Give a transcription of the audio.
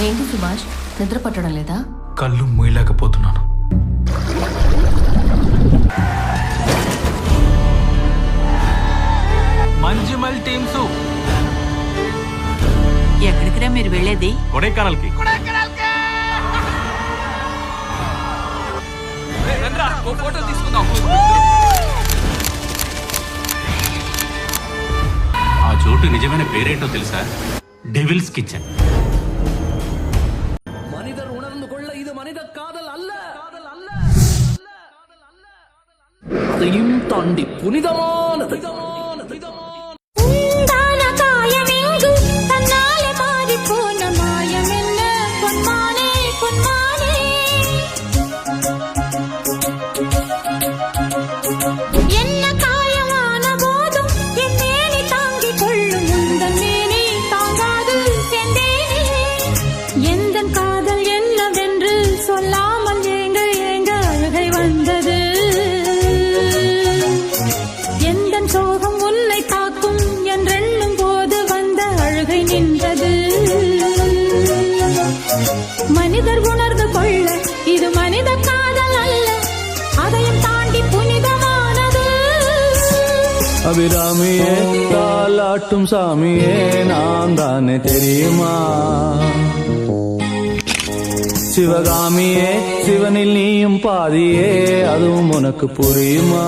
ఏంటి సుభాష్, నిద్ర పట్టడం లేదా? కళ్ళు మూయలేకపోతున్నాను. మంజిమల్ టీమ్స్ ఎక్కడికిరా మీరు వెళ్ళేది? కొడైకెనాల్కి. ఆ చోటు నిజమైన పేరేంటో తెలుసా? Devil's Kitchen. மனிதர் உணர்ந்து கொள்ள இது மனித காதல் அல்ல, அதையும் தாண்டி புனிதமானது. மனிதர் உணர்ந்து கொள்ள இது மனித காதல் அல்ல, அதையும் தாண்டி புனிதமானது. அபிராமியே தாலாட்டும் சாமியே நான் தானே தெரியுமா? சிவகாமியே சிவனில் நீயும் பாதியே அதுவும் உனக்கு புரியுமா?